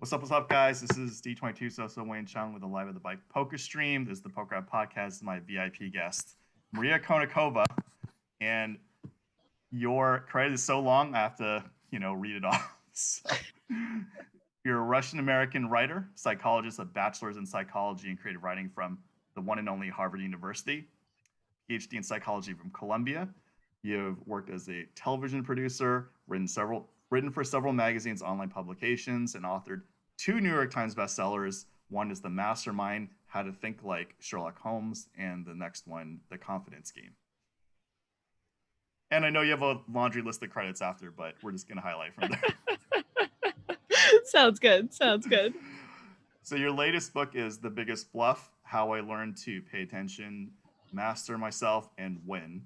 What's up, guys? This is D22 Soso Wayne Chung with a Live at the Bike poker stream. This is the PokerCraft podcast. This is my VIP guest, Maria Konnikova. And your credit is so long, I have to, read it off. So, you're a Russian-American writer, psychologist, a bachelor's in psychology and creative writing from the one and only Harvard University, PhD in psychology from Columbia. You've worked as a television producer, written for several magazines, online publications, and authored 2 New York Times bestsellers. One is The Mastermind, How to Think Like Sherlock Holmes, and the next one, The Confidence Game. And I know you have a laundry list of credits after, but we're just going to highlight from there. Sounds good. So your latest book is The Biggest Bluff, How I Learned to Pay Attention, Master Myself, and Win.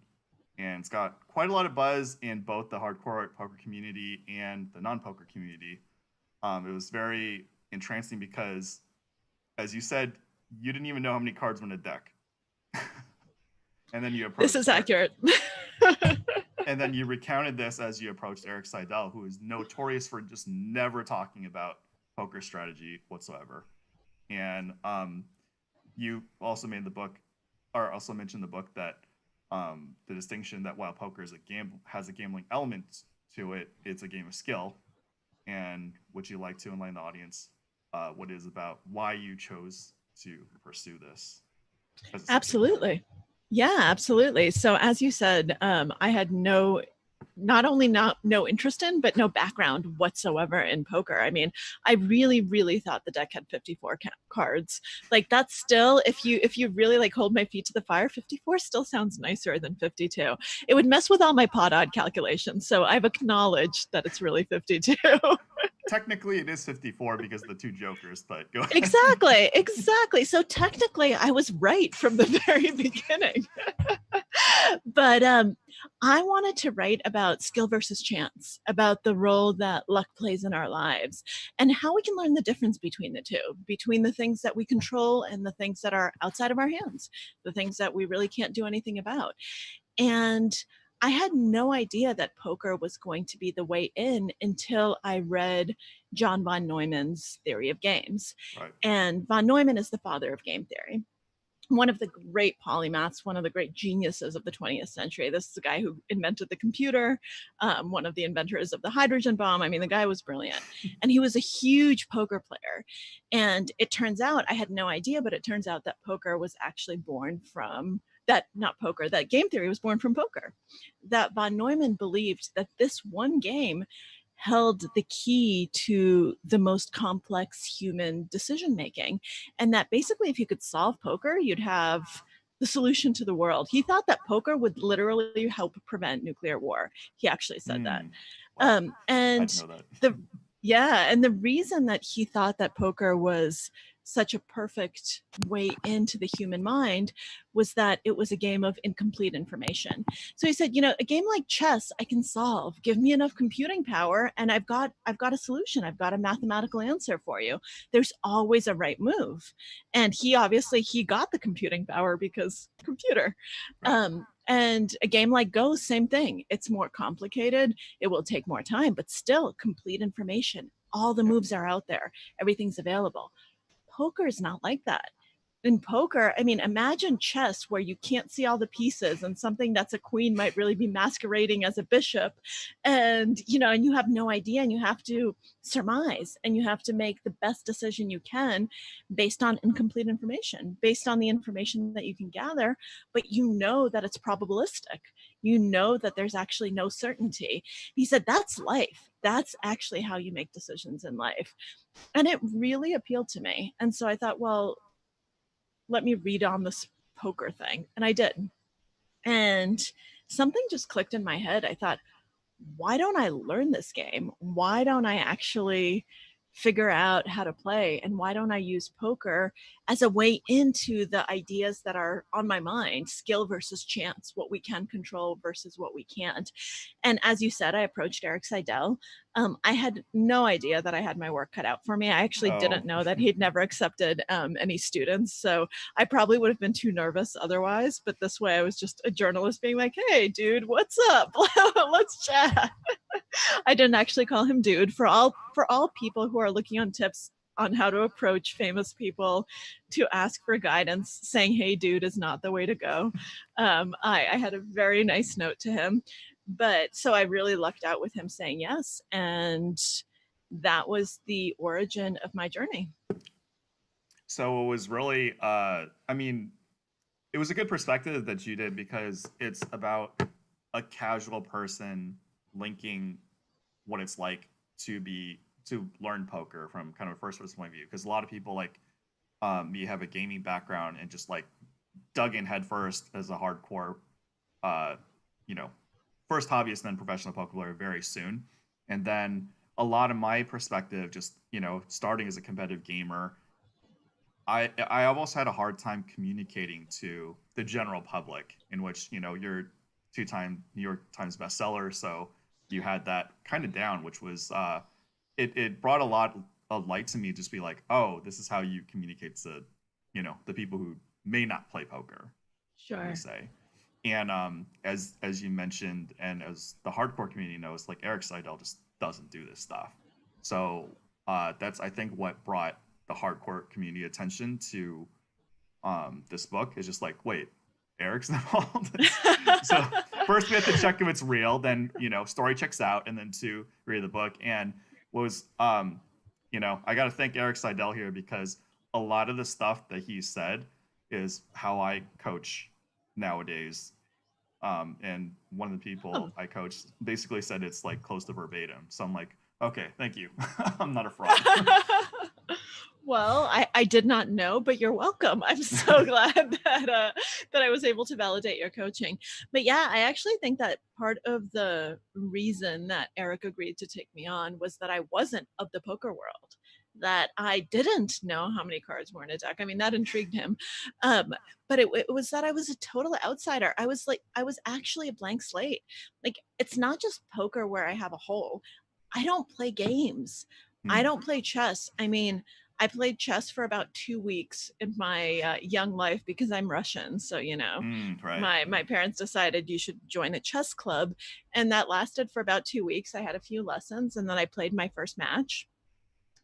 And it's got quite a lot of buzz in both the hardcore poker community and the non-poker community. It was very entrancing because, as you said, you didn't even know how many cards were in a deck. And then you approached... This is accurate. And then you recounted this as you approached Eric Seidel, who is notorious for just never talking about poker strategy whatsoever. And you also mentioned the book that the distinction that while poker is has a gambling element to it, it's a game of skill. And would you like to enlighten the audience what it is about why you chose to pursue this? Absolutely. Yeah, absolutely. So as you said, I had no interest in, but no background whatsoever in poker. I mean, I really thought the deck had 54 cards. Like that's still, if you really like hold my feet to the fire, 54 still sounds nicer than 52. It would mess with all my pot odd calculations. So I've acknowledged that it's really 52. Technically it is 54 because of the 2 jokers, but go ahead. Exactly. So technically I was right from the very beginning. But I wanted to write about skill versus chance, about the role that luck plays in our lives and how we can learn the difference between the two, between the things that we control and the things that are outside of our hands, the things that we really can't do anything about. And I had no idea that poker was going to be the way in until I read John von Neumann's theory of games. Right. And von Neumann is the father of game theory. One of the great polymaths, one of the great geniuses of the 20th century. This is the guy who invented the computer, one of the inventors of the hydrogen bomb. I mean, the guy was brilliant. And he was a huge poker player. And it turns out, I had no idea, but it turns out that poker was actually born from that game theory was born from poker. That von Neumann believed that this one game held the key to the most complex human decision making. And that basically if you could solve poker, you'd have the solution to the world. He thought that poker would literally help prevent nuclear war. He actually said that. Wow. And I didn't know that. and the reason that he thought that poker was such a perfect way into the human mind was that it was a game of incomplete information. So he said, a game like chess I can solve. Give me enough computing power and I've got a solution. I've got a mathematical answer for you. There's always a right move. And he got the computing power because computer. Right. And a game like Go, same thing. It's more complicated. It will take more time, but still complete information. All the moves are out there. Everything's available. Poker is not like that. In poker, I mean, imagine chess where you can't see all the pieces and something that's a queen might really be masquerading as a bishop. And, and you have no idea and you have to surmise and you have to make the best decision you can based on incomplete information, based on the information that you can gather, but that it's probabilistic. That there's actually no certainty. He said, that's life. That's actually how you make decisions in life. And it really appealed to me. And so I thought, well, let me read on this poker thing. And I did. And something just clicked in my head. I thought, why don't I learn this game? Why don't I actually figure out how to play? And why don't I use poker as a way into the ideas that are on my mind, skill versus chance, what we can control versus what we can't. And as you said, I approached Eric Seidel. I had no idea that I had my work cut out for me. I actually didn't know that he'd never accepted any students. So I probably would have been too nervous otherwise. But this way I was just a journalist being like, hey, dude, what's up? Let's chat. I didn't actually call him dude. For all people who are looking on tips on how to approach famous people to ask for guidance, saying "Hey, dude" is not the way to go. I had a very nice note to him, but so I really lucked out with him saying yes, and that was the origin of my journey. So it was really, I mean, it was a good perspective that you did because it's about a casual person linking what it's like to learn poker from kind of a first person point of view. Because a lot of people like you have a gaming background and just like dug in head first as a hardcore, uh, you know, first hobbyist and then professional poker player very soon. And then a lot of my perspective, just starting as a competitive gamer, I almost had a hard time communicating to the general public, in which you're two-time New York Times bestseller, so you had that kind of down, which was it brought a lot of light to me. Just be like, oh, this is how you communicate to the people who may not play poker, let me Sure. say. And as you mentioned, and as the hardcore community knows, like Eric Seidel just doesn't do this stuff. So that's I think what brought the hardcore community attention to this book is just like, wait, Eric's involved. So first we have to check if it's real, then story checks out, and then two, read the book. And what was I got to thank Eric Seidel here because a lot of the stuff that he said is how I coach nowadays. And one of the people Oh. I coached basically said it's like close to verbatim. So I'm like, okay, thank you. I'm not a fraud. Well, I did not know, but you're welcome. I'm so glad that I was able to validate your coaching. But yeah, I actually think that part of the reason that Eric agreed to take me on was that I wasn't of the poker world, that I didn't know how many cards were in a deck. I mean, that intrigued him. Um, but it was that I was a total outsider. I was actually a blank slate. Like, it's not just poker where I have a hole. I don't play games. I don't play chess. I mean, I played chess for about 2 weeks in my young life because I'm Russian. So, Right. my parents decided you should join a chess club. And that lasted for about 2 weeks. I had a few lessons and then I played my first match.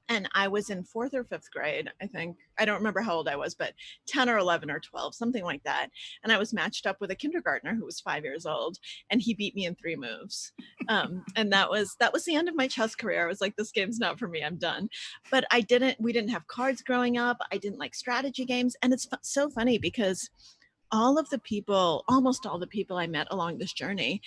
And I was in fourth or fifth grade, I think. I don't remember how old I was, but 10 or 11 or 12, something like that. And I was matched up with a kindergartner who was 5 years old, and he beat me in 3 moves. And that was the end of my chess career. I was like, this game's not for me. I'm done. But we didn't have cards growing up. I didn't like strategy games. And it's so funny because almost all the people I met along this journey,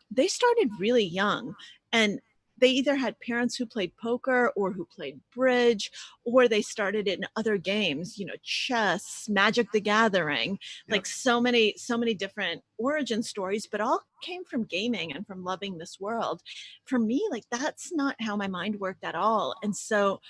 they started really young. And they either had parents who played poker or who played bridge, or they started in other games, chess, Magic the Gathering, like Yep. so many different origin stories, but all came from gaming and from loving this world. For me, like that's not how my mind worked at all. And so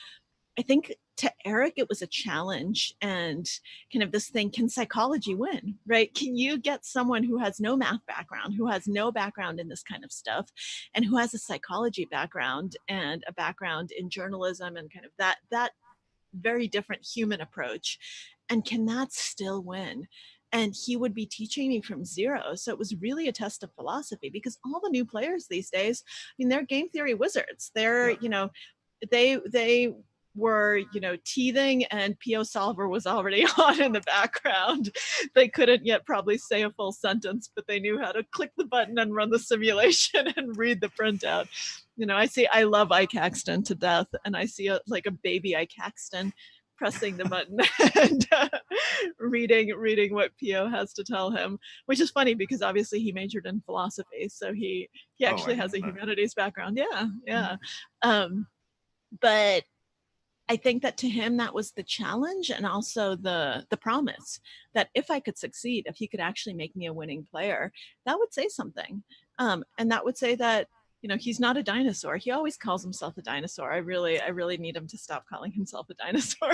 I think to Eric, it was a challenge and kind of this thing, can psychology win, right? Can you get someone who has no math background, who has no background in this kind of stuff, and who has a psychology background and a background in journalism and kind of that very different human approach? And can that still win? And he would be teaching me from zero. So it was really a test of philosophy because all the new players these days, I mean, they're game theory wizards. They're, Yep. they were teething and PO Solver was already on in the background. They couldn't yet probably say a full sentence, but they knew how to click the button and run the simulation and read the printout. I love Ike Caxton to death, and I see like a baby Ike Caxton pressing the button and reading what PO has to tell him, which is funny because obviously he majored in philosophy, so he Oh, I actually has didn't a know that. humanities background. Yeah, yeah. But I think that to him that was the challenge and also the promise that if I could succeed, if he could actually make me a winning player, that would say something. And that would say that he's not a dinosaur. He always calls himself a dinosaur. I really need him to stop calling himself a dinosaur.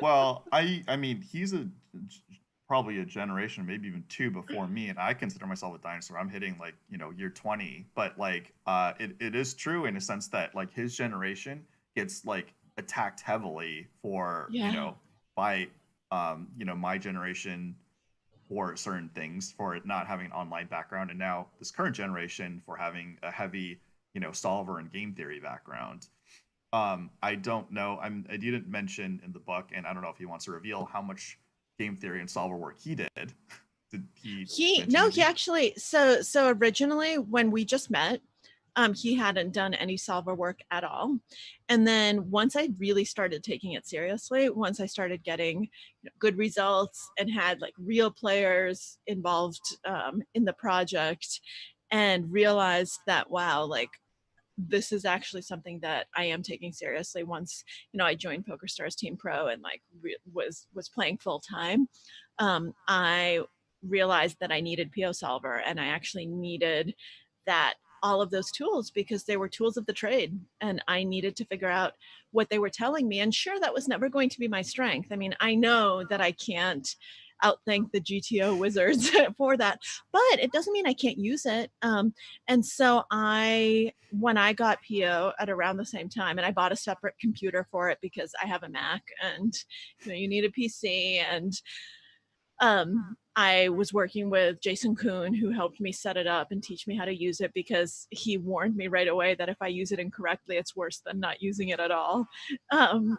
Well, I mean, he's probably a generation, maybe even two before me, and I consider myself a dinosaur. I'm hitting like year 20, but like it is true in a sense that like his generation gets like attacked heavily for Yeah. by my generation for certain things, for it not having an online background, and now this current generation for having a heavy solver and game theory background. I don't know. I didn't mention in the book, and I don't know if he wants to reveal how much game theory and solver work he did. Did he No, he actually, so originally when we just met, he hadn't done any solver work at all. And then once I really started taking it seriously, once I started getting good results and had like real players involved in the project, and realized that, wow, like this is actually something that I am taking seriously. Once I joined PokerStars Team Pro and like was playing full time, I realized that I needed PO Solver, and I actually needed that all of those tools because they were tools of the trade, and I needed to figure out what they were telling me. And sure, that was never going to be my strength. I mean, I know that I can't outthink the GTO wizards for that, but it doesn't mean I can't use it. And so when I got PO at around the same time, and I bought a separate computer for it because I have a Mac, and you need a PC, and I was working with Jason Kuhn, who helped me set it up and teach me how to use it, because he warned me right away that if I use it incorrectly, it's worse than not using it at all.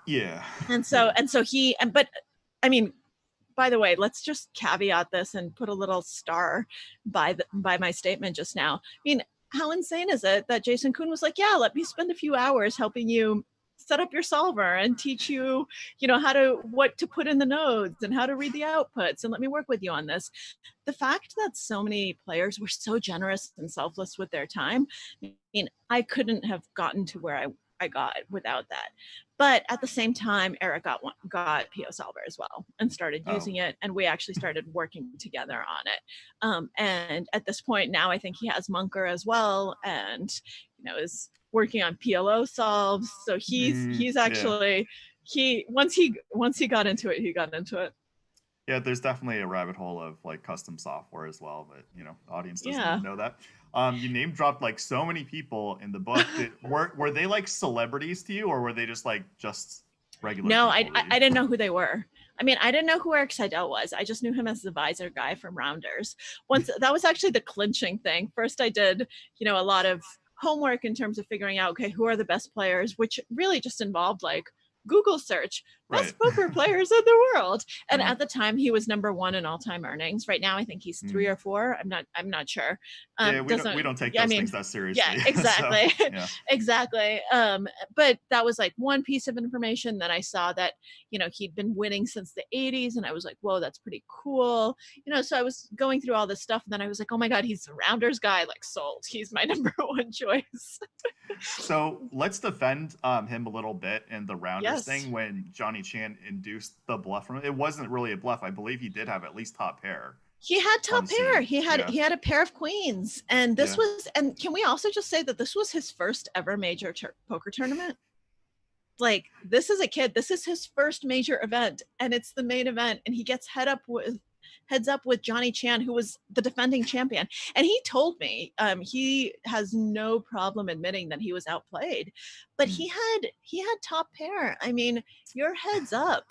Yeah. And so but I mean, by the way, let's just caveat this and put a little star by my statement just now. I mean, how insane is it that Jason Kuhn was like, yeah, let me spend a few hours helping you set up your solver and teach you, what to put in the nodes and how to read the outputs, and let me work with you on this. The fact that so many players were so generous and selfless with their time, I mean, I couldn't have gotten to where I got without that. But at the same time, Eric got PO Solver as well and started using it, and we actually started working together on it. And at this point now, I think he has Munker as well, and is working on PLO solves. So he's actually once he got into it, he got into it. Yeah, there's definitely a rabbit hole of like custom software as well, but the audience doesn't know that. You name dropped like so many people in the book. Were they like celebrities to you, or were they just regular? No, I didn't know who they were. I mean, I didn't know who Eric Seidel was. I just knew him as the visor guy from Rounders. Once that was actually the clinching thing. First, I did a lot of homework in terms of figuring out, okay, who are the best players, which really just involved like Google search, best poker players in the world. And at the time, he was #1 in all-time earnings. Right now, I think he's 3 or 4. I'm not sure. Yeah, we don't take those things that seriously. Yeah, exactly. So, yeah. Exactly. But that was like one piece of information that I saw, that he'd been winning since the 80s, and I was like, whoa, that's pretty cool. So I was going through all this stuff, and then I was like, oh my god, he's the Rounders guy. Like, sold. He's my #1 choice. So let's defend him a little bit in the Rounders thing. When Johnny Chan induced the bluff from him, it wasn't really a bluff. I believe he did have at least top pair. He had top pair. He had a pair of queens, and this was. And can we also just say that this was his first ever major poker tournament? Like, this is a kid. This is his first major event, and it's the main event, and he gets heads up with Johnny Chan, who was the defending champion. And he told me he has no problem admitting that he was outplayed, but he had top pair. I mean, you're heads up,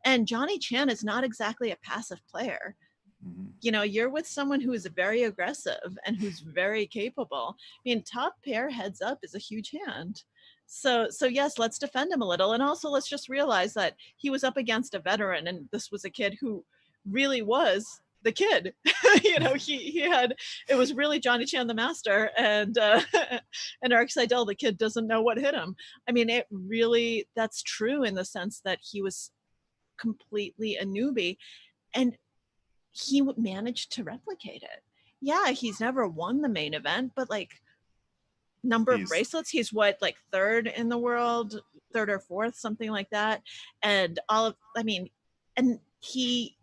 and Johnny Chan is not exactly a passive player. You're with someone who is very aggressive and who's very capable. I mean, top pair heads up is a huge hand. So yes, let's defend him a little. And also, let's just realize that he was up against a veteran, and this was a kid who really was the kid. He had, it was really Johnny Chan the master, and Eric Seidel the kid doesn't know what hit him. I mean, it really, that's true in the sense that he was completely a newbie, and he managed to replicate it. Yeah, he's never won the main event, but like number of bracelets, he's like 3rd in the world, 3rd or 4th, something like that. And and he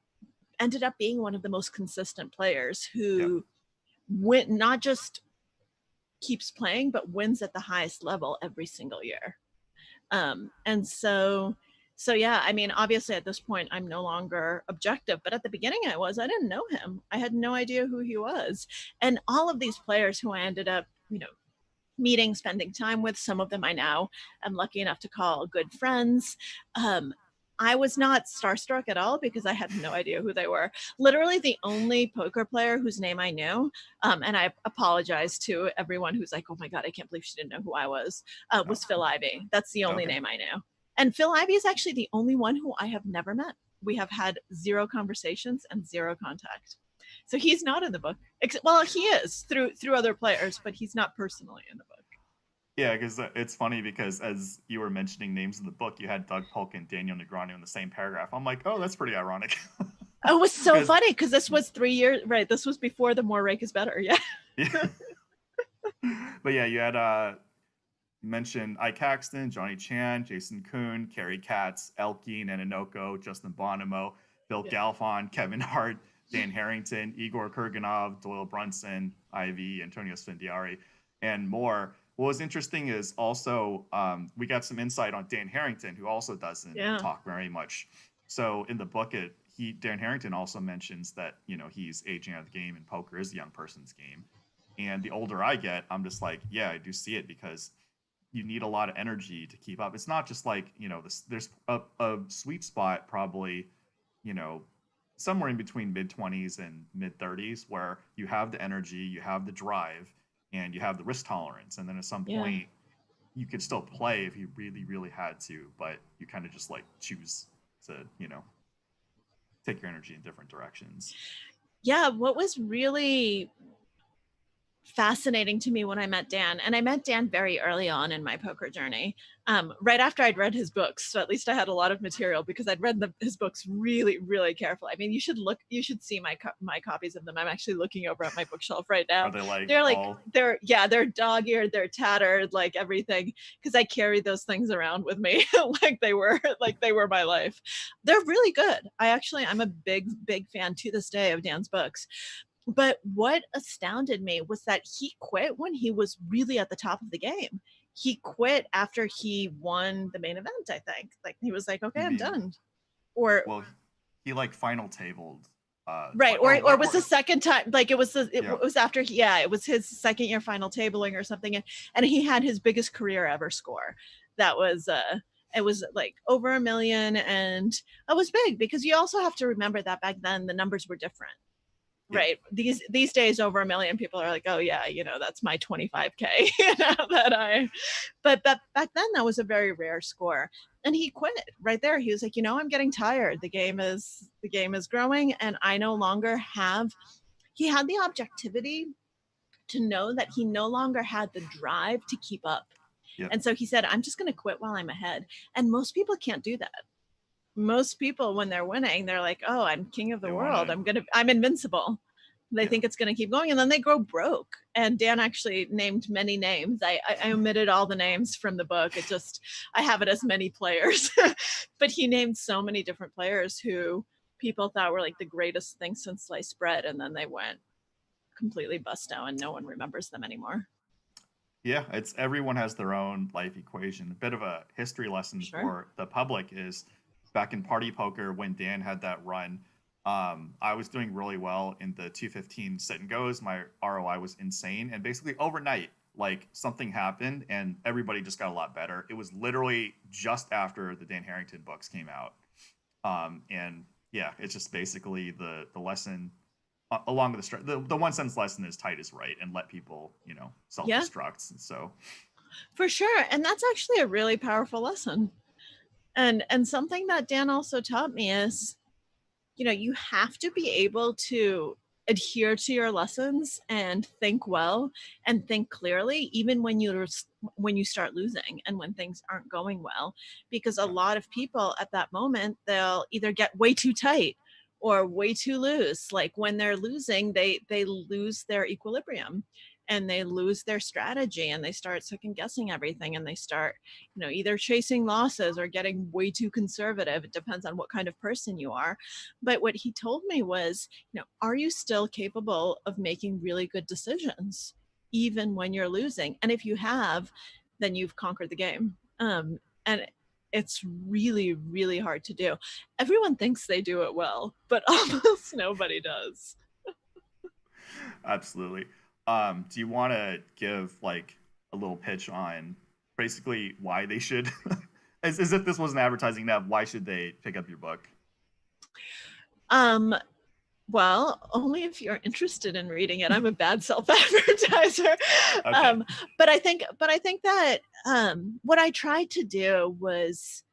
ended up being one of the most consistent players who not just keeps playing, but wins at the highest level every single year. And so yeah, I mean, obviously at this point, I'm no longer objective, but at the beginning I didn't know him. I had no idea who he was. And all of these players who I ended up, meeting, spending time with, some of them I now am lucky enough to call good friends. I was not starstruck at all because I had no idea who they were. Literally the only poker player whose name I knew, and I apologize to everyone who's like, oh my God, I can't believe she didn't know who I was Phil Ivey. That's the only name I knew. And Phil Ivey is actually the only one who I have never met. We have had 0 conversations and 0 contact. So he's not in the book. Well, he is through other players, but he's not personally in the book. Yeah, because it's funny because as you were mentioning names in the book, you had Doug Polk and Daniel Negreanu in the same paragraph. I'm like, oh, that's pretty ironic. It was so funny because this was 3 years, right? This was before the More Rake is Better. Yeah. But yeah, you had mentioned Ike Caxton, Johnny Chan, Jason Kuhn, Kerry Katz, Elkine, Ananoko, Justin Bonamo, Bill Galfond, Kevin Hart, Dan Harrington, Igor Kurganov, Doyle Brunson, Ivy, Antonio Svendiari, and more. What was interesting is also we got some insight on Dan Harrington, who also doesn't talk very much. So in the book, Dan Harrington also mentions that, you know, he's aging out of the game and poker is a young person's game. And the older I get, I'm just like, yeah, I do see it because you need a lot of energy to keep up. It's not just like, you know, there's a sweet spot probably, you know, somewhere in between mid-20s and mid-30s where you have the energy, you have the drive, and you have the risk tolerance. And then at some point, you could still play if you really, really had to, but you kind of just like choose to, you know, take your energy in different directions. Yeah, what was really fascinating to me when I met Dan, and I met Dan very early on in my poker journey, right after I'd read his books. So at least I had a lot of material because I'd read his books really, really carefully. I mean, you should see my copies of them. I'm actually looking over at my bookshelf right now. Are they like they're dog-eared, they're tattered, like everything, because I carry those things around with me like they were my life. They're really good. I'm a big fan to this day of Dan's books. But what astounded me was that he quit when he was really at the top of the game. He quit after he won the main event, I think. Like he was like, okay, I'm done. Well, he like final tabled. Right. Or was the second time, like it was after, it was his second year final tabling or something. And he had his biggest career ever score. That was, it was like over $1 million. And it was big because you also have to remember that back then the numbers were different. Right. These days, over $1 million people are like, oh yeah, you know, that's my 25K. But back then that was a very rare score. And he quit right there. He was like, you know, I'm getting tired. The game is growing, and I no longer have. He had the objectivity to know that he no longer had the drive to keep up. Yep. And so he said, I'm just going to quit while I'm ahead. And most people can't do that. Most people, when they're winning, they're like, oh, I'm king of the world. I'm invincible. They think it's going to keep going, and then they grow broke. And Dan actually named many names. I omitted all the names from the book. I have it as many players, but he named so many different players who people thought were like the greatest thing since sliced bread. And then they went completely bust out and no one remembers them anymore. Yeah, everyone has their own life equation. A bit of a history lesson for the public is back in party poker when Dan had that run, I was doing really well in the 215 sit and goes. My ROI was insane. And basically overnight, like something happened and everybody just got a lot better. It was literally just after the Dan Harrington books came out. And yeah, it's just basically the lesson along with the 1 sentence lesson is tight is right and let people, you know, self-destruct. Yeah. So for sure. And that's actually a really powerful lesson. And something that Dan also taught me is, you know, you have to be able to adhere to your lessons and think well and think clearly, even when you start losing and when things aren't going well, because a lot of people at that moment, they'll either get way too tight or way too loose. Like when they're losing, they lose their equilibrium and they lose their strategy and they start second guessing everything and they start, you know, either chasing losses or getting way too conservative. It depends on what kind of person you are. But what he told me was, you know, are you still capable of making really good decisions even when you're losing? And if you have, then you've conquered the game. And it's really, really hard to do. Everyone thinks they do it well, but almost nobody does. Absolutely. Do you want to give like a little pitch on basically why they should as if this wasn't advertising enough, why should they pick up your book? Well, only if you're interested in reading it. I'm a bad self-advertiser. Okay. But I think that what I tried to do was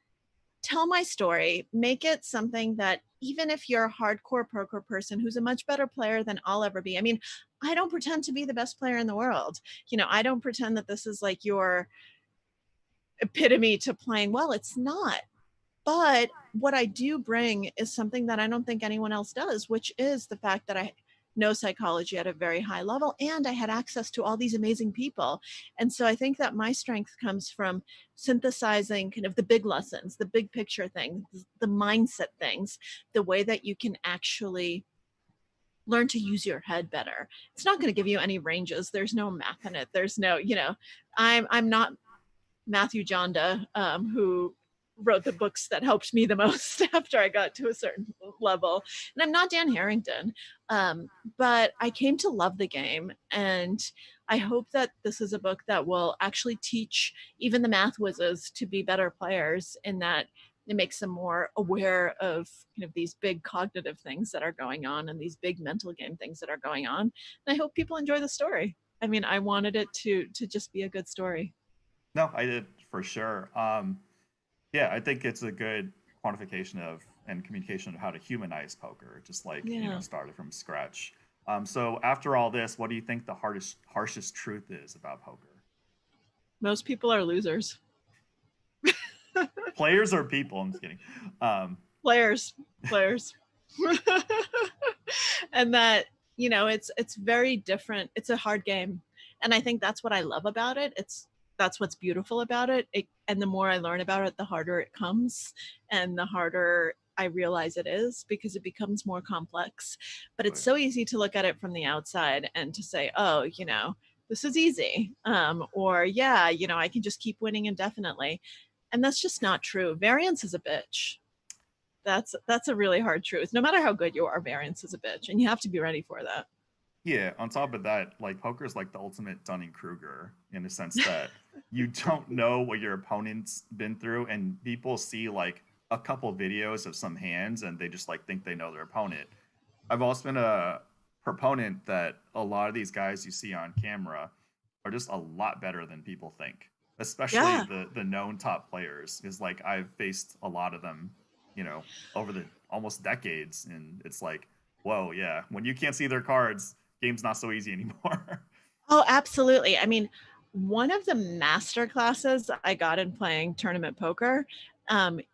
tell my story, make it something that even if you're a hardcore poker person who's a much better player than I'll ever be. I mean, I don't pretend to be the best player in the world. I don't pretend that this is like your epitome to playing well. It's not. But what I do bring is something that I don't think anyone else does, which is the fact that I know psychology at a very high level and I had access to all these amazing people. And so I think that my strength comes from synthesizing kind of the big lessons, the big picture things, the mindset things, the way that you can actually learn to use your head better. It's not going to give you any ranges. There's no math in it. There's no, I'm not Matthew Jonda, who wrote the books that helped me the most after I got to a certain level. And I'm not Dan Harrington, but I came to love the game. And I hope that this is a book that will actually teach even the math whizzes to be better players, in that it makes them more aware of kind of these big cognitive things that are going on and these big mental game things that are going on. And I hope people enjoy the story. I mean, I wanted it to just be a good story. No, I did for sure. Yeah, I think it's a good quantification of and communication of how to humanize poker, just like started from scratch. So after all this, what do you think the harshest truth is about poker? Most people are losers. Players or people? I'm just kidding. Players. And that, it's very different. It's a hard game. And I think that's what I love about it. That's what's beautiful about it. And the more I learn about it, the harder it comes and the harder I realize it is, because it becomes more complex. But it's so easy to look at it from the outside and to say, oh, this is easy. Or, yeah, I can just keep winning indefinitely. And that's just not true. Variance is a bitch. That's a really hard truth. No matter how good you are, variance is a bitch. And you have to be ready for that. Yeah, on top of that, like poker is like the ultimate Dunning-Kruger in the sense that you don't know what your opponent's been through, and people see like a couple videos of some hands and they just like think they know their opponent. I've also been a proponent that a lot of these guys you see on camera are just a lot better than people think, especially the known top players. Is like I've faced a lot of them, over the almost decades, and it's like, whoa, yeah, when you can't see their cards, game's not so easy anymore. Oh, absolutely. I mean, one of the master classes I got in playing tournament poker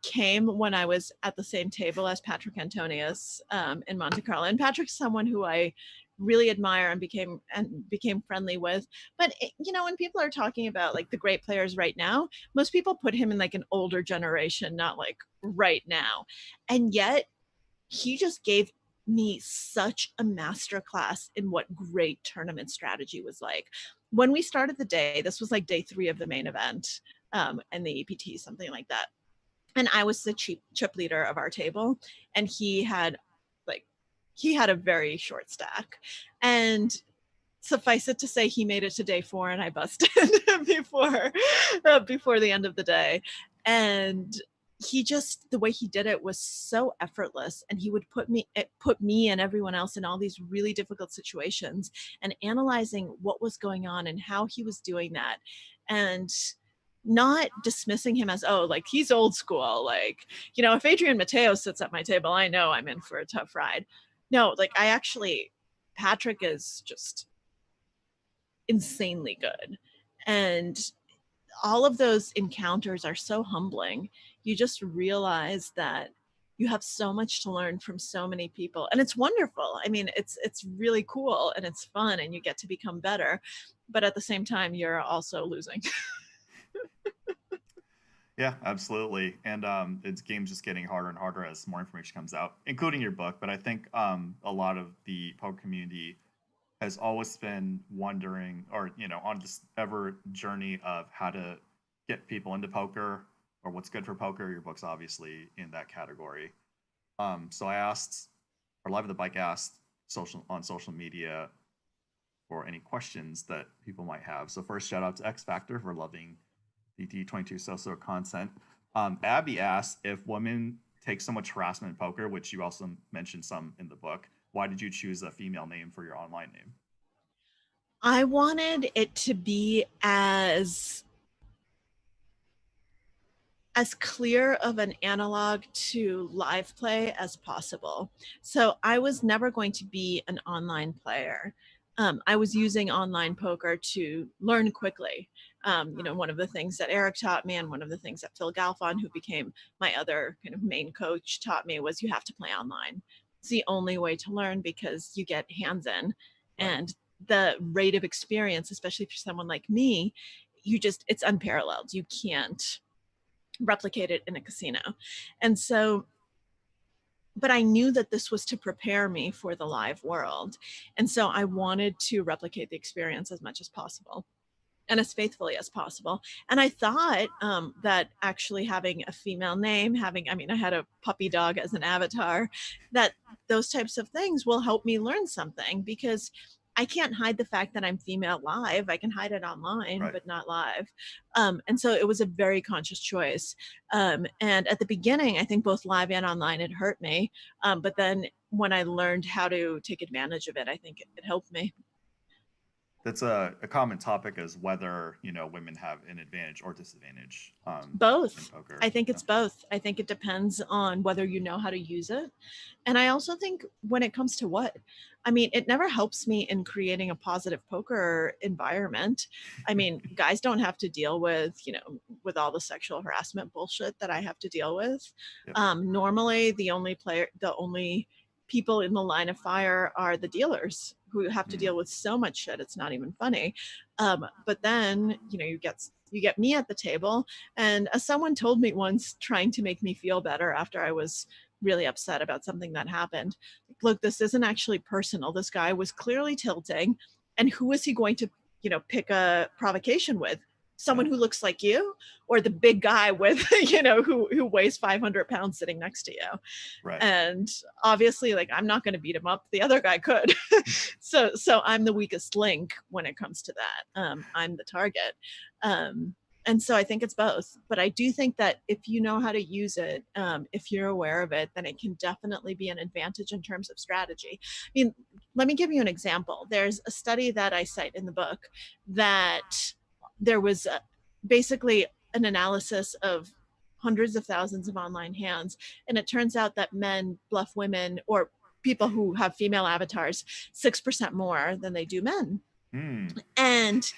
came when I was at the same table as Patrick Antonius in Monte Carlo. And Patrick's someone who I really admire and became friendly with. But when people are talking about like the great players right now, most people put him in like an older generation, not like right now. And yet he just gave me such a masterclass in what great tournament strategy was like. When we started the day, this was like day 3 of the main event, and the EPT, something like that. And I was the chip leader of our table, and he had a very short stack. And suffice it to say, he made it to day 4 and I busted before the end of the day. And the way he did it was so effortless, and he would put me and everyone else in all these really difficult situations, and analyzing what was going on and how he was doing that, and not dismissing him as, oh, like he's old school, like, if Adrian Mateo sits at my table, I know I'm in for a tough ride. No, like Patrick is just insanely good. And all of those encounters are so humbling. You just realize that you have so much to learn from so many people, and it's wonderful. I mean, it's really cool and it's fun, and you get to become better, but at the same time you're also losing. Yeah, absolutely. And it's game's just getting harder and harder as more information comes out, including your book. But I think a lot of the poker community has always been wondering, or on this ever journey of how to get people into poker or what's good for poker. Your book's obviously in that category. So I asked, or Live at the Bike asked on social media for any questions that people might have. So first, shout out to X Factor for loving the D22 so content. Abby asked if women take so much harassment in poker, which you also mentioned some in the book. Why did you choose a female name for your online name? I wanted it to be as clear of an analog to live play as possible. So I was never going to be an online player. I was using online poker to learn quickly. One of the things that Eric taught me, and one of the things that Phil Galfon, who became my other kind of main coach, taught me was you have to play online. It's the only way to learn because you get hands in, Right. and the rate of experience, especially for someone like me, it's unparalleled. You can't replicate it in a casino. And so, but I knew that this was to prepare me for the live world. And so I wanted to replicate the experience as much as possible and as faithfully as possible. And I thought that actually having a female name, I had a puppy dog as an avatar, that those types of things will help me learn something, because I can't hide the fact that I'm female live. I can hide it online, Right. but not live. And so it was a very conscious choice. And at the beginning, I think both live and online, it hurt me. But then when I learned how to take advantage of it, I think it helped me. That's a common topic, is whether women have an advantage or disadvantage in Both. poker. I think Yeah. it's both. I think it depends on whether you know how to use it. And I also think when it comes to it never helps me in creating a positive poker environment. Guys don't have to deal with all the sexual harassment bullshit that I have to deal with. Yep. Normally, the only people in the line of fire are the dealers, who have to deal with so much shit. It's not even funny. But then, you get me at the table. And as someone told me once, trying to make me feel better after I was really upset about something that happened, look, this isn't actually personal. This guy was clearly tilting. And who is he going to, pick a provocation with? Someone Yeah. who looks like you, or the big guy with, who weighs 500 pounds sitting next to you? Right. And obviously, like, I'm not going to beat him up. The other guy could. So I'm the weakest link when it comes to that. I'm the target. And so I think it's both. But I do think that if you know how to use it, if you're aware of it, then it can definitely be an advantage in terms of strategy. Let me give you an example. There's a study that I cite in the book that there was basically an analysis of hundreds of thousands of online hands. And it turns out that men bluff women, or people who have female avatars, 6% more than they do men. And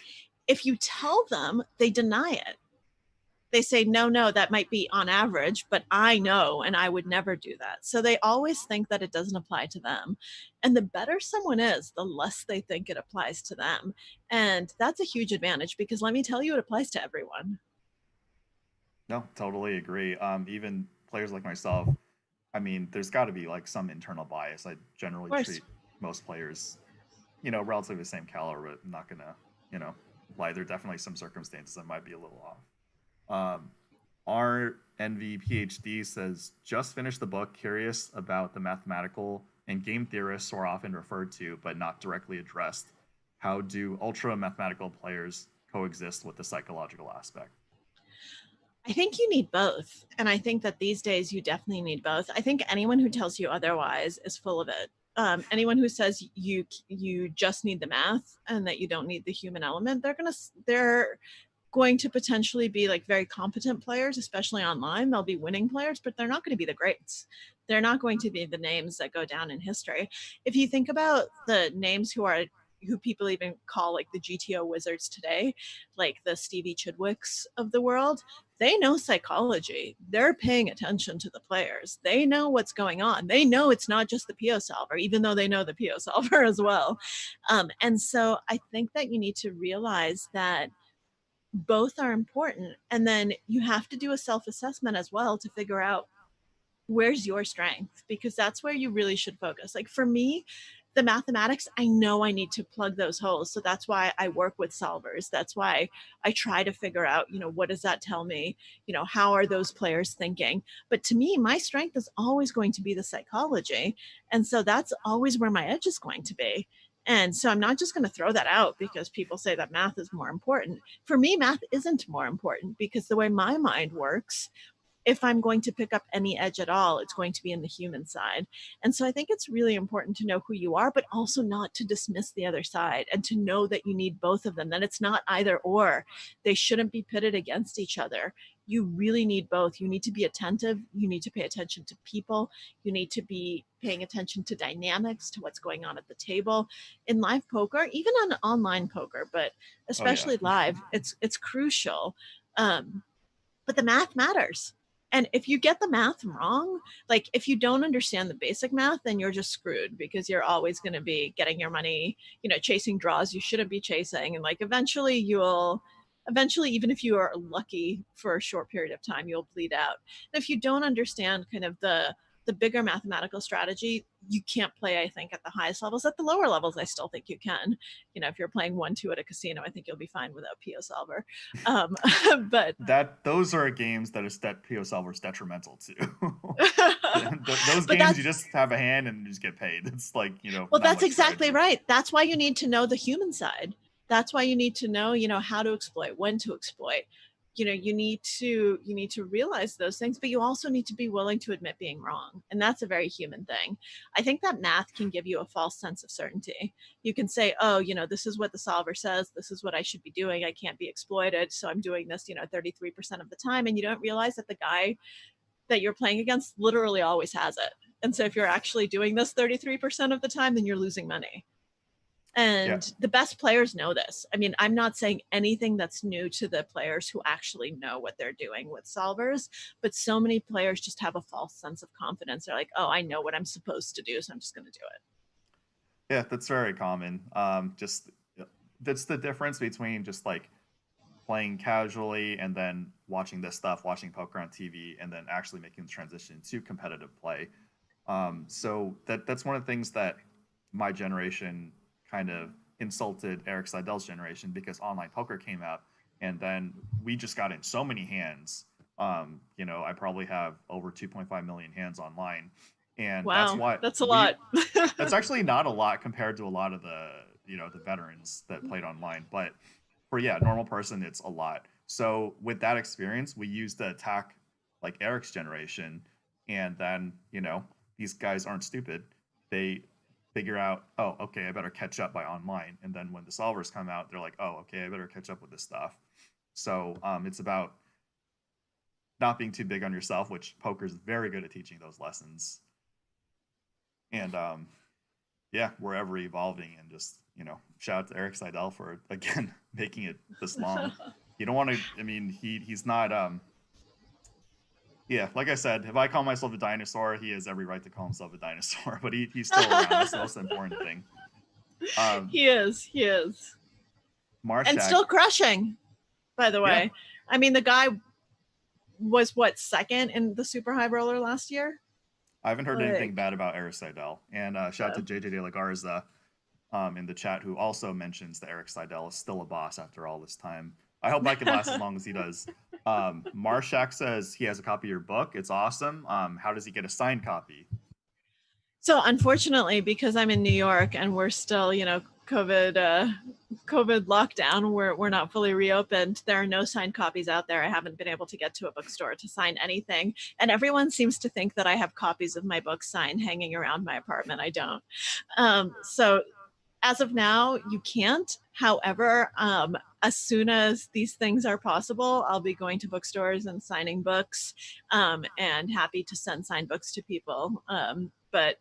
if you tell them, they deny it. They say, no, that might be on average, but I know, and I would never do that. So they always think that it doesn't apply to them. And the better someone is, the less they think it applies to them. And that's a huge advantage, because let me tell you, it applies to everyone. No, totally agree. Even players like myself, there's got to be like some internal bias. I generally treat most players, relatively the same caliber, but I'm not gonna, lie. There are definitely some circumstances that might be a little off. Our NV PhD says, just finished the book, curious about the mathematical and game theorists who are often referred to but not directly addressed. How do ultra mathematical players coexist with the psychological aspect? I think you need both. And I think that these days you definitely need both. I think anyone who tells you otherwise is full of it. Anyone who says you just need the math and that you don't need the human element, they're going to potentially be like very competent players, especially online. They'll be winning players, but they're not going to be the greats. They're not going to be the names that go down in history. If you think about the names who people even call like the GTO wizards today, like the Stevie Chidwicks of the world, they know psychology. They're paying attention to the players. They know what's going on. They know it's not just the PO solver, even though they know the PO solver as well. And so I think that you need to realize that both are important. And then you have to do a self-assessment as well to figure out where's your strength, because that's where you really should focus. Like for me, the mathematics, I know I need to plug those holes. So that's why I work with solvers. That's why I try to figure out, what does that tell me? How are those players thinking? But to me, my strength is always going to be the psychology. And so that's always where my edge is going to be. And so I'm not just going to throw that out because people say that math is more important. For me, math isn't more important, because the way my mind works, if I'm going to pick up any edge at all, it's going to be in the human side. And so I think it's really important to know who you are, but also not to dismiss the other side, and to know that you need both of them, that it's not either or. They shouldn't be pitted against each other. You really need both. You need to be attentive. You need to pay attention to people. You need to be paying attention to dynamics, to what's going on at the table. In live poker, even on online poker, but Oh yeah. especially live, it's crucial. But the math matters. And if you get the math wrong, like if you don't understand the basic math, then you're just screwed, because you're always going to be getting your money, chasing draws you shouldn't be chasing. And like eventually, even if you are lucky for a short period of time, you'll bleed out. And if you don't understand kind of the bigger mathematical strategy, you can't play, I think, at the highest levels. At the lower levels, I still think you can. If you're playing 1-2 at a casino, I think you'll be fine without PO Solver. But those are games that PO Solver is detrimental to. Those but games, you just have a hand and you just get paid. It's like, well, that's exactly right. That's why you need to know the human side. That's why you need to know, how to exploit, when to exploit. You need to realize those things, but you also need to be willing to admit being wrong. And that's a very human thing. I think that math can give you a false sense of certainty. You can say, oh, this is what the solver says, this is what I should be doing, I can't be exploited, so I'm doing this, 33% of the time. And you don't realize that the guy that you're playing against literally always has it. And so if you're actually doing this 33% of the time, then you're losing money. And the best players know this. I mean, I'm not saying anything that's new to the players who actually know what they're doing with solvers, but so many players just have a false sense of confidence. They're like, oh, I know what I'm supposed to do, so I'm just going to do it. Yeah, that's very common. Just that's the difference between just like playing casually and then watching this stuff, watching poker on TV, and then actually making the transition to competitive play. So that's one of the things that my generation kind of insulted Eric Seidel's generation, because online poker came out, and then we just got in so many hands. I probably have over 2.5 million hands online, and wow, that's a lot. That's actually not a lot compared to a lot of the the veterans that played online, but for normal person, it's a lot. So with that experience, we used to attack like Eric's generation, and then these guys aren't stupid. They figure out, oh, okay, I better catch up by online. And then when the solvers come out, they're like, oh, okay, I better catch up with this stuff. So it's about not being too big on yourself, which poker is very good at teaching those lessons. And we're ever evolving, and just shout out to Eric Seidel for again making it this long. You don't want to. I mean, he's not. Like I said, if I call myself a dinosaur, he has every right to call himself a dinosaur, but he's still around. That's the most important thing. He is. Marshak, and still crushing, by the way. Yeah. I mean, the guy was second in the super high roller last year? I haven't heard anything bad about Eric Seidel. And shout out to JJ De La Garza in the chat, who also mentions that Eric Seidel is still a boss after all this time. I hope I can last as long as he does. Marshak says he has a copy of your book. It's awesome. How does he get a signed copy? So unfortunately, because I'm in New York and we're still, COVID lockdown, we're not fully reopened, there are no signed copies out there. I haven't been able to get to a bookstore to sign anything. And everyone seems to think that I have copies of my book signed hanging around my apartment. I don't. So as of now, you can't. However, as soon as these things are possible, I'll be going to bookstores and signing books, and happy to send signed books to people. But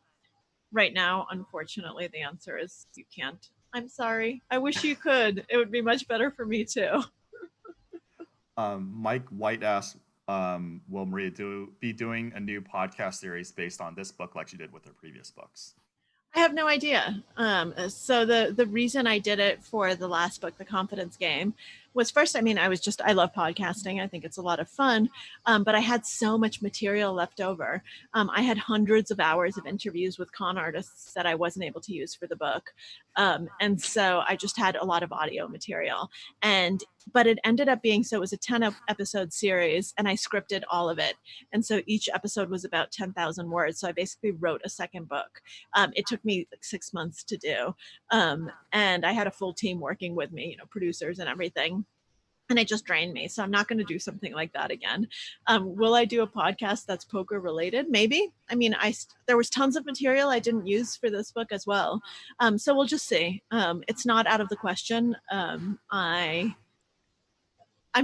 right now, unfortunately, the answer is you can't. I'm sorry. I wish you could. It would be much better for me too. Mike White asks, will Maria be doing a new podcast series based on this book like she did with her previous books? I have no idea. So the reason I did it for the last book, The Confidence Game, was first, I love podcasting. I think it's a lot of fun. But I had so much material left over. I had hundreds of hours of interviews with con artists that I wasn't able to use for the book. And so I just had a lot of audio material. But it ended up being, so it was a 10 episode series, and I scripted all of it. And so each episode was about 10,000 words. So I basically wrote a second book. It took me like 6 months to do. And I had a full team working with me, producers and everything. and it just drained me. So I'm not going to do something like that again. Will I do a podcast that's poker related? Maybe. I mean, there was tons of material I didn't use for this book as well. So we'll just see. It's not out of the question. I'm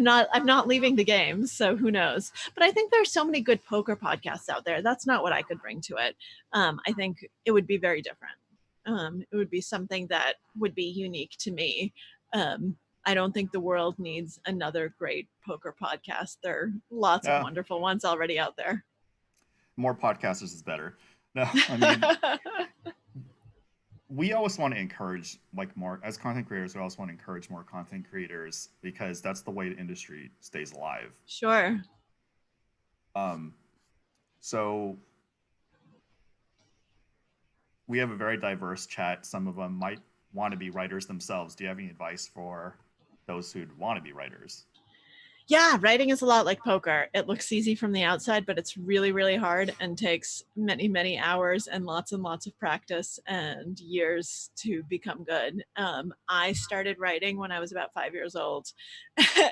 not leaving the game, so who knows? But I think there's so many good poker podcasts out there. That's not what I could bring to it. I think it would be very different. It would be something that would be unique to me. I don't think the world needs another great poker podcast. There are lots of wonderful ones already out there. More podcasters is better. No, I mean, we always want to encourage, like, more as content creators. We also want to encourage more content creators because that's the way the industry stays alive. Sure. So we have a very diverse chat. Some of them might want to be writers themselves. Do you have any advice for those who'd want to be writers? Yeah, writing is a lot like poker. It looks easy from the outside, but it's really, really hard and takes many, many hours and lots of practice and years to become good. I started writing when I was about 5 years old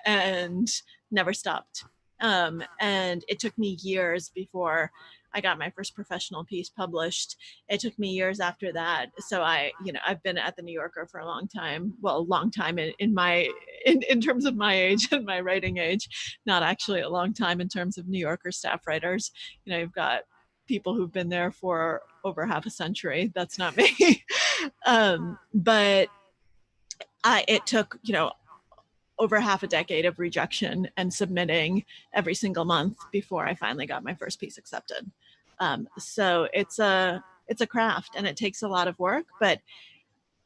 and never stopped. And it took me years before I got my first professional piece published. It took me years after that. So I've been at the New Yorker for a long time. Well, a long time in terms of my age and my writing age, not actually a long time in terms of New Yorker staff writers. You've got people who've been there for over half a century. That's not me. But it took, over half a decade of rejection and submitting every single month before I finally got my first piece accepted. So it's a craft and it takes a lot of work, but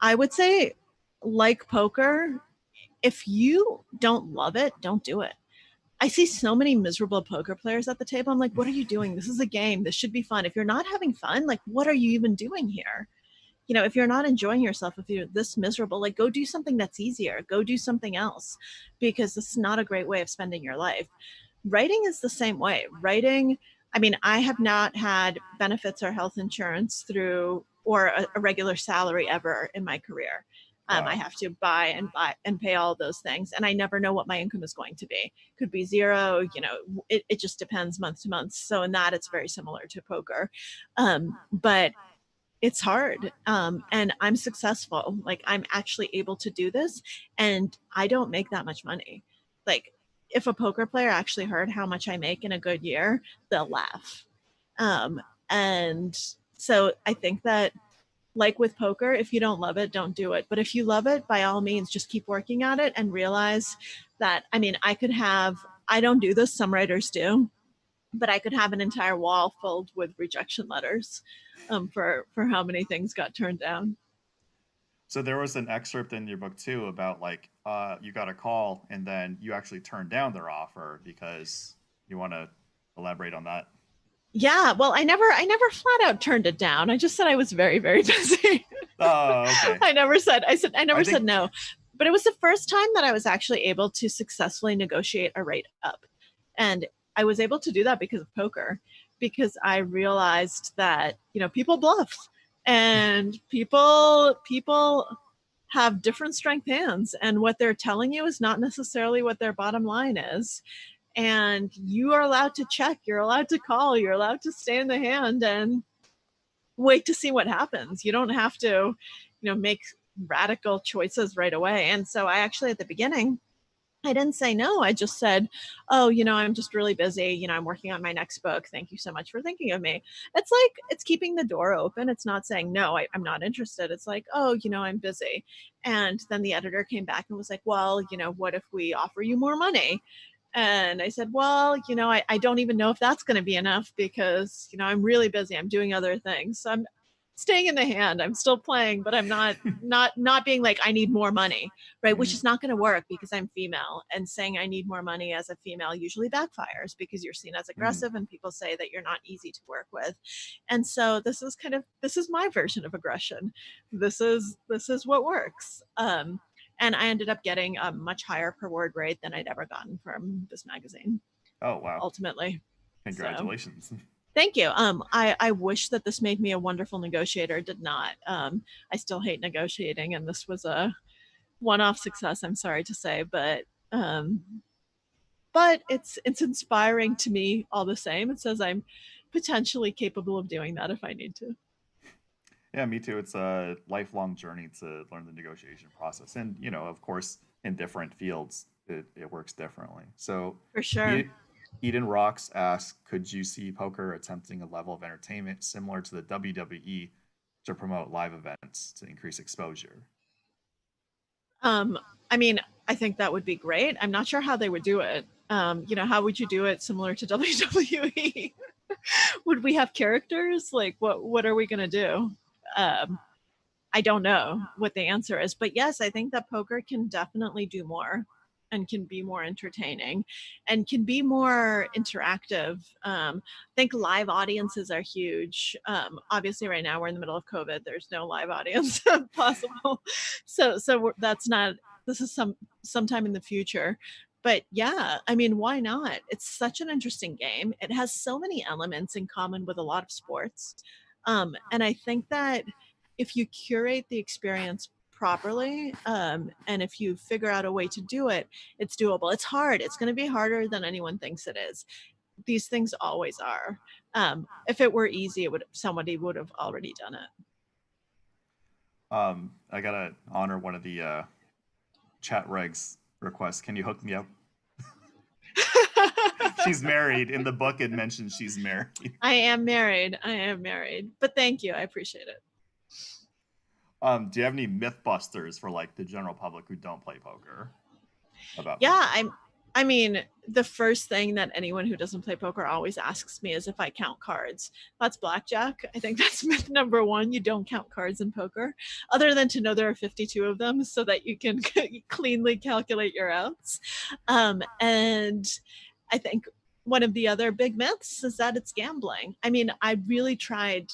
I would say, like poker, if you don't love it, don't do it. I see so many miserable poker players at the table. I'm like, what are you doing? This is a game. This should be fun. If you're not having fun, like, what are you even doing here? If you're not enjoying yourself, if you're this miserable, like, go do something that's easier. Go do something else, because this is not a great way of spending your life. Writing is the same way. Writing, I mean, I have not had benefits or health insurance through or a regular salary ever in my career. Wow. I have to buy and pay all those things, and I never know what my income is going to be. Could be zero. It just depends month to month. So in that, it's very similar to poker, but it's hard. And I'm successful. Like, I'm actually able to do this, and I don't make that much money. Like, if a poker player actually heard how much I make in a good year, they'll laugh. And so I think that, like with poker, if you don't love it, don't do it. But if you love it, by all means, just keep working at it and realize that, I mean, I don't do this, some writers do, but I could have an entire wall filled with rejection letters for how many things got turned down. So there was an excerpt in your book too about, like, you got a call and then you actually turned down their offer because you want to elaborate on that. Yeah, well, I never flat out turned it down. I just said I was very, very busy. Oh, okay. I never said no. But it was the first time that I was actually able to successfully negotiate a rate up. And I was able to do that because of poker, because I realized that, people bluff, and people have different strength hands, and what they're telling you is not necessarily what their bottom line is. And you are allowed to check, you're allowed to call, you're allowed to stay in the hand and wait to see what happens. You don't have to, make radical choices right away. And so I actually, at the beginning, I didn't say no. I just said, oh, I'm just really busy. I'm working on my next book. Thank you so much for thinking of me. It's like, it's keeping the door open. It's not saying, no, I'm not interested. It's like, oh, I'm busy. And then the editor came back and was like, well, what if we offer you more money? And I said, well, I don't even know if that's going to be enough, because, I'm really busy. I'm doing other things. So I'm staying in the hand. I'm still playing, but I'm not being like, I need more money, right? Which is not going to work, because I'm female, and saying I need more money as a female usually backfires, because you're seen as aggressive and people say that you're not easy to work with. And so this is my version of aggression. This is what works. And I ended up getting a much higher per word rate than I'd ever gotten from this magazine. Oh, wow. Ultimately. Congratulations. So, thank you. I wish that this made me a wonderful negotiator. It did not. I still hate negotiating, and this was a one-off success, I'm sorry to say, but Um, but it's inspiring to me all the same. It says I'm potentially capable of doing that if I need to. Yeah, me too. It's a lifelong journey to learn the negotiation process. And, of course, in different fields, it works differently. So, For sure. E- Eden Rocks asks, could you see poker attempting a level of entertainment similar to the WWE to promote live events to increase exposure? Um, I mean, I think that would be great. I'm not sure how they would do it. How would you do it similar to WWE? Would we have characters? Like, what are we gonna do? Um, I don't know what the answer is, but yes, I think that poker can definitely do more and can be more entertaining and can be more interactive. I think live audiences are huge. Obviously, right now we're in the middle of COVID. There's no live audience possible, so that's not. This is sometime in the future. But yeah, I mean, why not? It's such an interesting game. It has so many elements in common with a lot of sports. And I think that if you curate the experience properly, and if you figure out a way to do it, it's doable. It's hard. It's going to be harder than anyone thinks it is. These things always are. If it were easy, somebody would have already done it. I gotta honor one of the chat regs requests. Can you hook me up? She's married. In the book, it mentions she's married. I am married. But thank you. I appreciate it. Do you have any mythbusters for like the general public who don't play poker? Yeah, I mean, the first thing that anyone who doesn't play poker always asks me is if I count cards. That's blackjack. I think that's myth number one. You don't count cards in poker, other than to know there are 52 of them so that you can cleanly calculate your outs. And I think one of the other big myths is that it's gambling. I mean, I really tried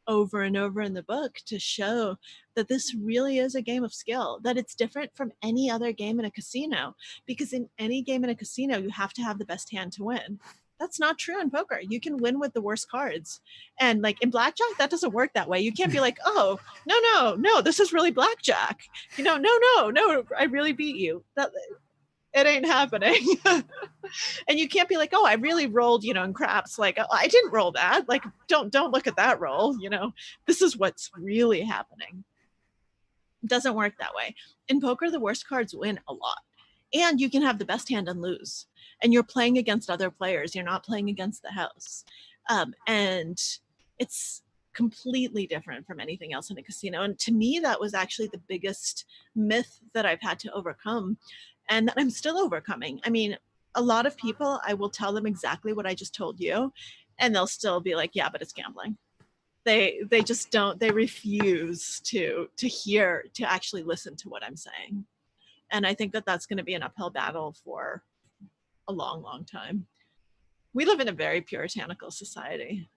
over and over in the book to show that this really is a game of skill, that it's different from any other game in a casino, because in any game in a casino, you have to have the best hand to win. That's not true in poker. You can win with the worst cards. And like in blackjack, that doesn't work that way. You can't be like, oh, no, this is really blackjack. No, I really beat you. It ain't happening. And you can't be like, oh, I really rolled, in craps. Like, oh, I didn't roll that. Like, don't look at that roll. This is what's really happening. It doesn't work that way. In poker, the worst cards win a lot. And you can have the best hand and lose. And you're playing against other players. You're not playing against the house. And it's completely different from anything else in a casino. And to me, that was actually the biggest myth that I've had to overcome and that I'm still overcoming. I mean, a lot of people, I will tell them exactly what I just told you, and they'll still be like, yeah, but it's gambling. They just don't, they refuse to hear, to actually listen to what I'm saying. And I think that that's going to be an uphill battle for a long time. We live in a very puritanical society.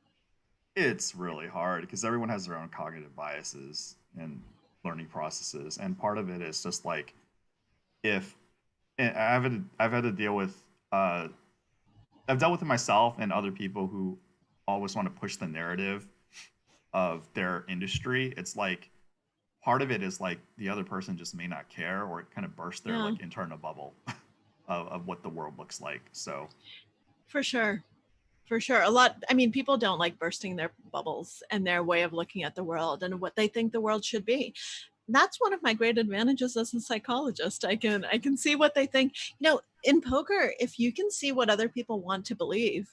It's really hard because everyone has their own cognitive biases and learning processes, and part of it is just like if I've had to deal with I've dealt with it myself and other people who always want to push the narrative of their industry. It's like part of it is like the other person just may not care, or it kind of burst their like internal bubble of what the world looks like. So for sure. People don't like bursting their bubbles and their way of looking at the world and what they think the world should be. That's one of my great advantages as a psychologist. I can see what they think. In poker, if you can see what other people want to believe,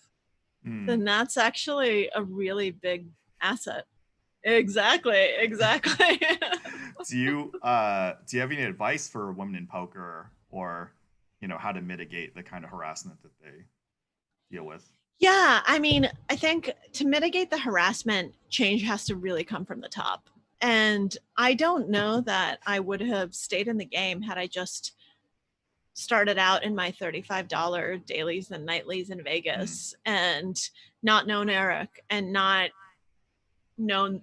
then that's actually a really big asset. Exactly. Do you have any advice for women in poker, or how to mitigate the kind of harassment that they deal with? Yeah, I mean, I think to mitigate the harassment, change has to really come from the top. And I don't know that I would have stayed in the game had I just started out in my $35 dailies and nightlies in Vegas and not known Eric and not known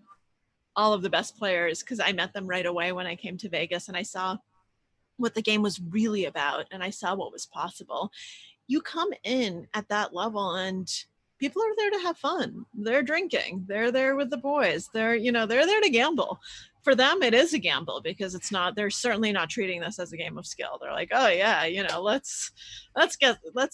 all of the best players, because I met them right away when I came to Vegas and I saw what the game was really about and I saw what was possible. You come in at that level and people are there to have fun. They're drinking. They're there with the boys. They're there to gamble. for them it is a gamble, because they're certainly not treating this as a game of skill. They're like, oh yeah, let's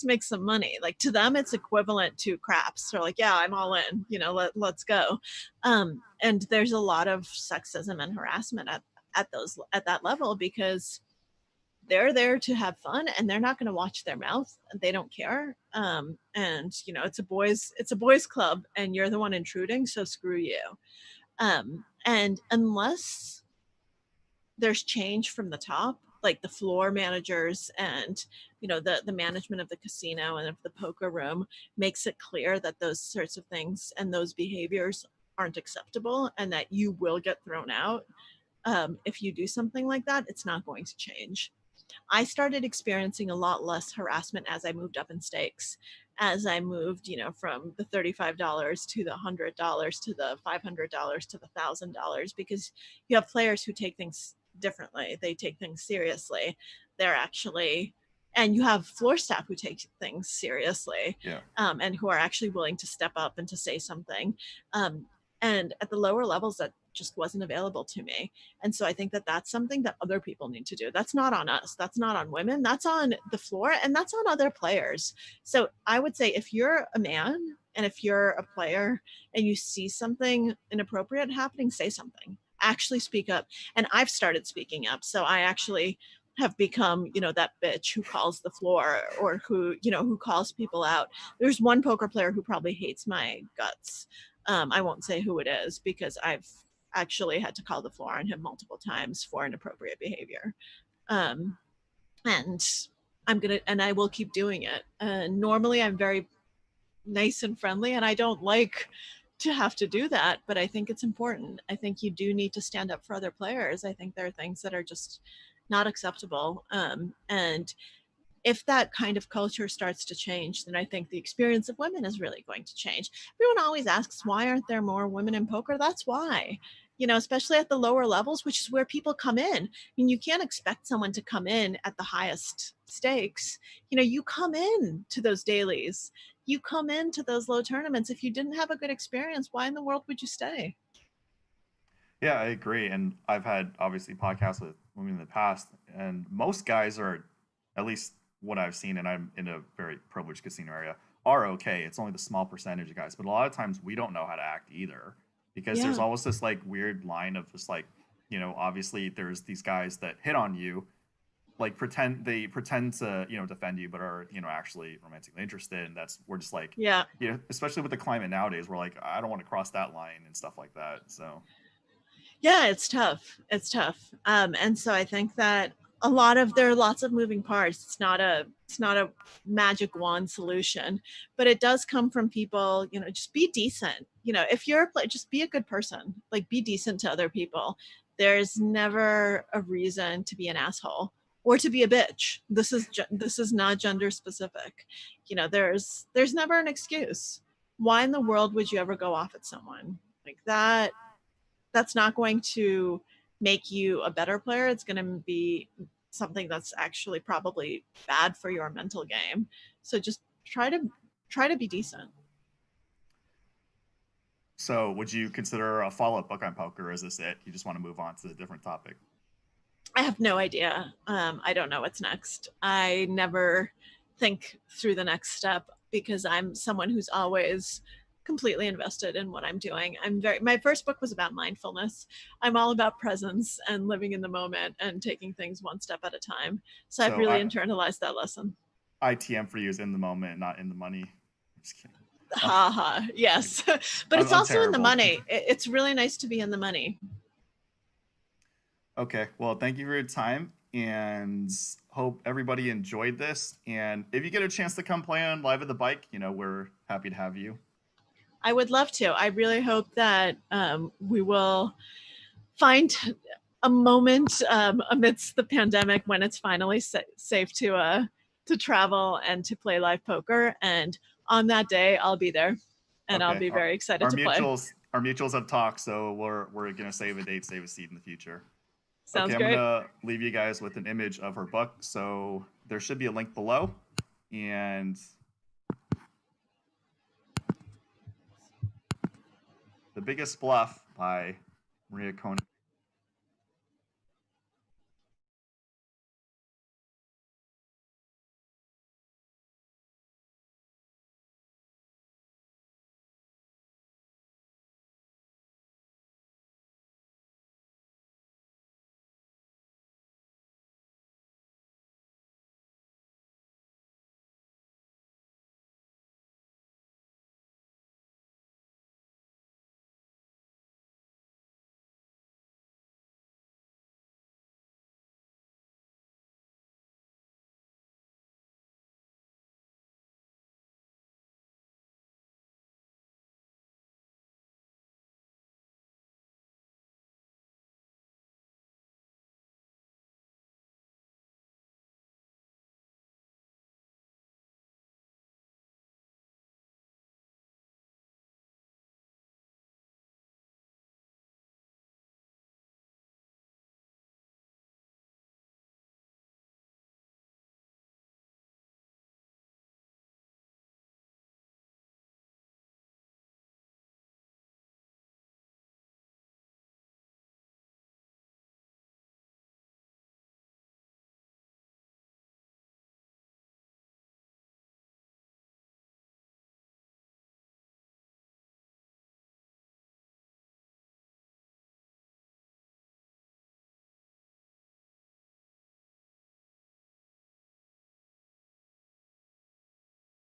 make some money. Like, to them it's equivalent to craps. They're like, yeah, I'm all in, let's go. And there's a lot of sexism and harassment at that level, because they're there to have fun, and they're not going to watch their mouth. They don't care. And it's a boys club, and you're the one intruding, so screw you. And unless there's change from the top, like the floor managers and the management of the casino and of the poker room makes it clear that those sorts of things and those behaviors aren't acceptable, and that you will get thrown out if you do something like that, it's not going to change. I started experiencing a lot less harassment as I moved up in stakes, as I moved, from the $35 to the $100 to the $500 to the $1,000, because you have players who take things differently. They take things seriously. They're actually, and you have floor staff who take things seriously, and who are actually willing to step up and to say something. And at the lower levels, that just wasn't available to me. And so I think that that's something that other people need to do. That's not on us. That's not on women. That's on the floor, and that's on other players. So I would say, if you're a man and if you're a player and you see something inappropriate happening, say something. Actually speak up. And I've started speaking up. So I actually have become, that bitch who calls the floor, or who calls people out. There's one poker player who probably hates my guts. I won't say who it is, because I've actually had to call the floor on him multiple times for inappropriate behavior. And I will keep doing it. Normally I'm very nice and friendly, and I don't like to have to do that, but I think it's important. I think you do need to stand up for other players. I think there are things that are just not acceptable. And if that kind of culture starts to change, then I think the experience of women is really going to change. Everyone always asks, why aren't there more women in poker? That's why, especially at the lower levels, which is where people come in. I mean, you can't expect someone to come in at the highest stakes. You come in to those dailies, you come into those low tournaments. If you didn't have a good experience, why in the world would you stay? Yeah, I agree. And I've had obviously podcasts with women in the past, and most guys are, at least what I've seen, and I'm in a very privileged casino area, are okay. It's only the small percentage of guys, but a lot of times we don't know how to act either, because there's always this like weird line of just like, obviously there's these guys that hit on you, like pretend to defend you, but are actually romantically interested, and we're just like, especially with the climate nowadays, we're like, I don't want to cross that line and stuff like that. So yeah, it's tough. And so I think that there are lots of moving parts. It's not a magic wand solution, but it does come from people, just be decent. If you're a player, just be a good person, like be decent to other people. There's never a reason to be an asshole or to be a bitch. This is not gender specific. There's never an excuse. Why in the world would you ever go off at someone like that? That's not going to make you a better player. It's going to be something that's actually probably bad for your mental game. So just try to be decent. So would you consider a follow-up book on poker, or is this it? You just want to move on to a different topic? I have no idea. I don't know what's next. I never think through the next step, because I'm someone who's always completely invested in what I'm doing. My first book was about mindfulness. I'm all about presence and living in the moment and taking things one step at a time. So I've really internalized that lesson. ITM for you is in the moment, not in the money. I'm just kidding. Haha, yes. But it's also terrible. In the money. It's really nice to be in the money. Okay, well, thank you for your time, and hope everybody enjoyed this. And if you get a chance to come play on Live at the Bike, we're happy to have you. I would love to. I really hope that we will find a moment amidst the pandemic when it's finally safe to travel and to play live poker. And on that day, I'll be there, and I'll be very excited to play. Our mutuals have talked, so we're gonna save a date, save a seat in the future. Sounds great. I'm gonna leave you guys with an image of her book. So there should be a link below, and The Biggest Bluff by Maria Konnikova.